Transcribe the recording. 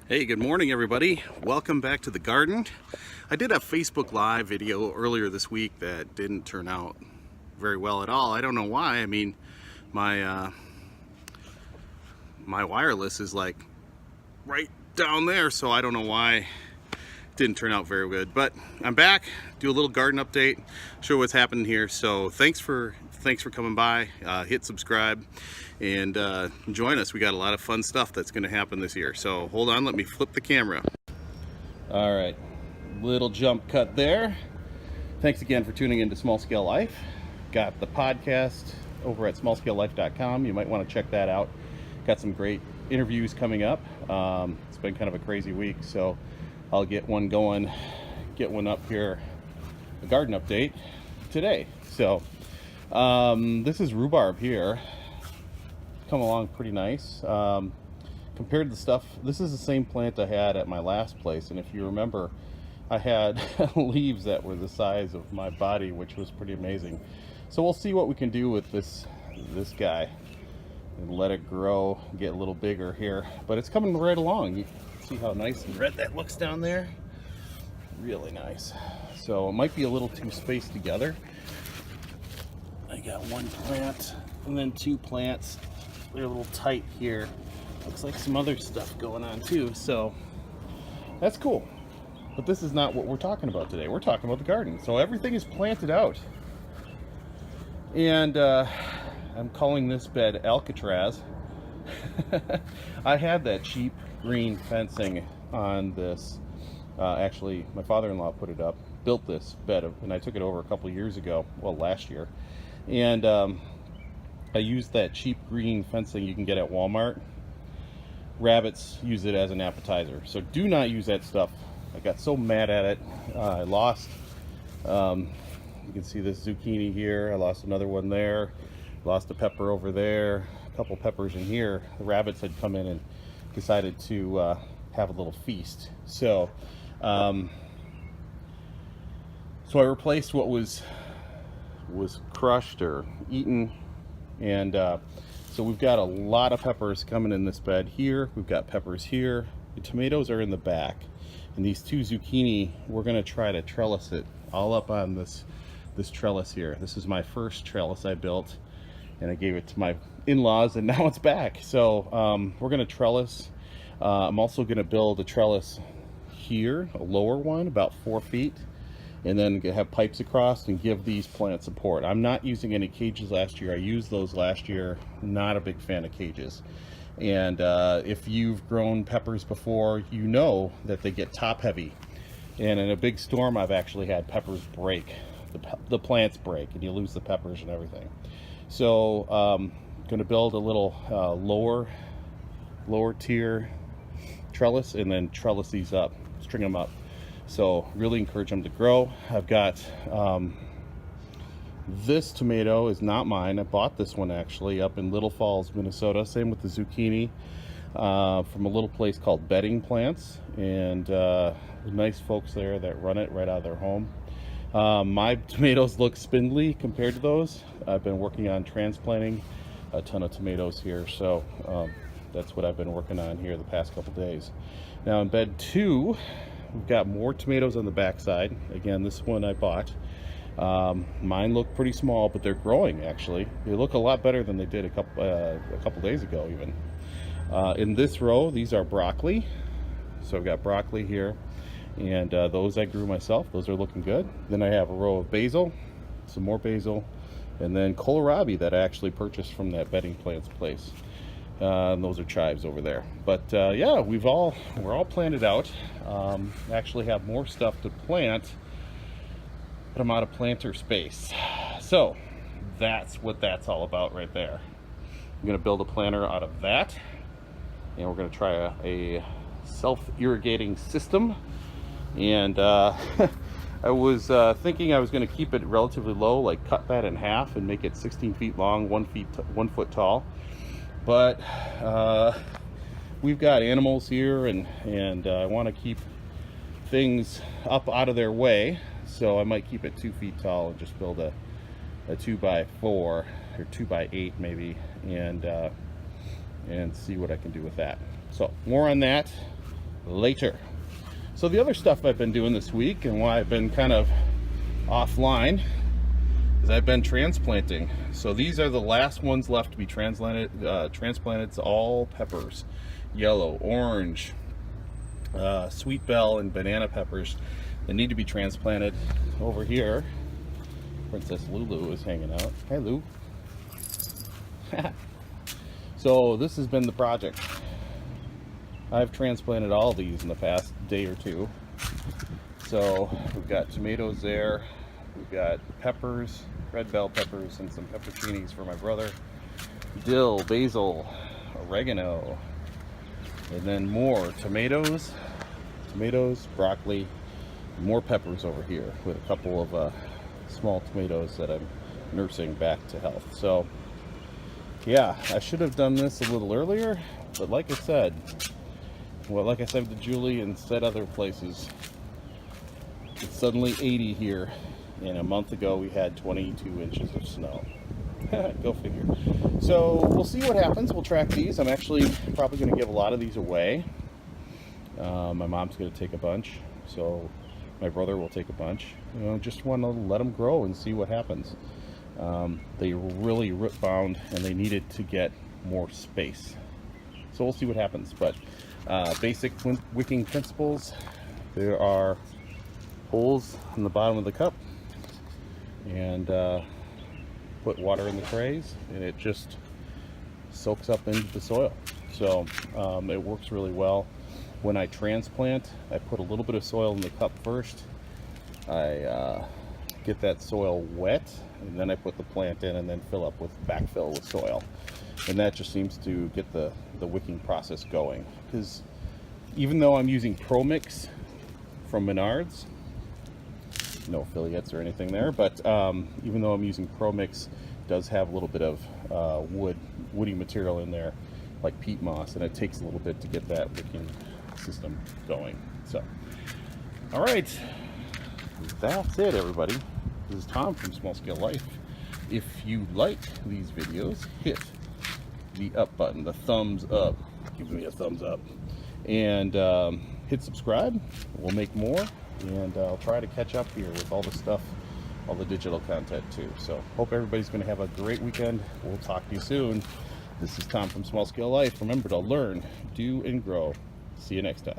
Hey, good morning everybody. Welcome back to the garden. I did a Facebook Live video earlier this week that didn't turn out very well at all. I don't know why. I mean, my wireless is like right down there, so I don't know why it didn't turn out very good. But I'm back, do a little garden update, show what's happening here. So thanks for coming by. Hit subscribe and join us. We got a lot of fun stuff that's going to happen this year. So hold on, let me flip the camera. All right, little jump cut there. Thanks again for tuning into Small Scale Life. Got the podcast over at smallscalelife.com. You might want to check that out. Got some great interviews coming up. It's been kind of a crazy week, so I'll get one going, get one up here, a garden update today. So this is rhubarb here. Come along pretty nice. Compared to the stuff, this is the same plant I had at my last place, and if you remember, I had leaves that were the size of my body, which was pretty amazing. So we'll see what we can do with this guy and let it grow, get a little bigger here. But it's coming right along. You can see how nice and red that looks down there. Really nice. So it might be a little too spaced together. I got one plant and then two plants. They're a little tight here. Looks like some other stuff going on too, so that's cool. But this is not what we're talking about today. We're talking about the garden. So everything is planted out. And I'm calling this bed Alcatraz. I had that cheap green fencing on this. Actually, my father-in-law put it up, built this bed, and I took it over a couple years ago, well, last year. And I used that cheap green fencing you can get at Walmart. Rabbits use it as an appetizer, so do not use that stuff. I got so mad at it. I lost, you can see this zucchini here. I lost another one there. Lost a pepper over there. A couple peppers in here. The rabbits had come in and decided to have a little feast. So, so I replaced what was crushed or eaten, and so we've got a lot of peppers coming in this bed here. We've got peppers here. The tomatoes are in the back, and these two zucchini, we're going to try to trellis it all up on this trellis here. This is my first trellis I built, and I gave it to my in-laws, and now it's back. So we're going to trellis. I'm also going to build a trellis here, a lower one about 4 feet, and then have pipes across and give these plants support. I'm not using any cages last year. I used those last year. Not a big fan of cages. And if you've grown peppers before, you know that they get top heavy. And in a big storm, I've actually had peppers break. The plants break, and you lose the peppers and everything. So going to build a little lower tier trellis, and then trellis these up, string them up. So really encourage them to grow. I've got this tomato is not mine. I bought this one actually up in Little Falls, Minnesota. Same with the zucchini from a little place called Bedding Plants, and nice folks there that run it right out of their home. My tomatoes look spindly compared to those. I've been working on transplanting a ton of tomatoes here, so that's what I've been working on here the past couple days. Now in bed 2, we've got more tomatoes on the backside. Again, this one I bought. Mine look pretty small, but they're growing actually. They look a lot better than they did a couple days ago even. In this row, these are broccoli. So I've got broccoli here, and those I grew myself. Those are looking good. Then I have a row of basil, some more basil, and then kohlrabi that I actually purchased from that Bedding Plants place. And those are chives over there. But yeah, we're all planted out. Actually have more stuff to plant, but I'm out of planter space. So that's what that's all about right there. I'm gonna build a planter out of that, and we're gonna try a self-irrigating system. And I was thinking I was gonna keep it relatively low, like cut that in half and make it 16 feet long, 1 foot tall. But we've got animals here, and I want to keep things up out of their way, so I might keep it 2 feet tall and just build a 2x4 or 2x8 maybe, and see what I can do with that. So more on that later. So the other stuff I've been doing this week and why I've been kind of offline is I've been transplanting. So these are the last ones left to be transplanted. It's all peppers, yellow, orange, sweet bell, and banana peppers that need to be transplanted. Over here, Princess Lulu is hanging out. Hey, Lou. So this has been the project. I've transplanted all these in the past day or two. So we've got tomatoes there, we've got peppers, red bell peppers, and some pepperoncinis for my brother, dill, basil, oregano, and then more tomatoes, broccoli, more peppers over here with a couple of small tomatoes that I'm nursing back to health. So yeah, I should have done this a little earlier, but like I said to Julie and said other places, it's suddenly 80 here, and a month ago we had 22 inches of snow. Go figure. So we'll see what happens. We'll track these. I'm actually probably going to give a lot of these away. My mom's going to take a bunch, so my brother will take a bunch. Just want to let them grow and see what happens. They were really root bound and they needed to get more space. So we'll see what happens. But basic wicking principles: there are holes in the bottom of the cup, and put water in the trays and it just soaks up into the soil. So it works really well. When I transplant, I put a little bit of soil in the cup first. I get that soil wet, and then I put the plant in and then backfill with soil. And that just seems to get the wicking process going. Because even though I'm using Pro Mix from Menards, no affiliates or anything there, but even though I'm using Pro Mix, it does have a little bit of woody material in there, like peat moss, and it takes a little bit to get that wicking system going. So, all right, that's it, everybody. This is Tom from Small Scale Life. If you like these videos, hit the up button, the thumbs up. Give me a thumbs up, and hit subscribe. We'll make more, and I'll try to catch up here with all the stuff, all the digital content too. So hope everybody's going to have a great weekend. We'll talk to you soon. This is Tom from Small Scale Life. Remember to learn, do, and grow. See you next time.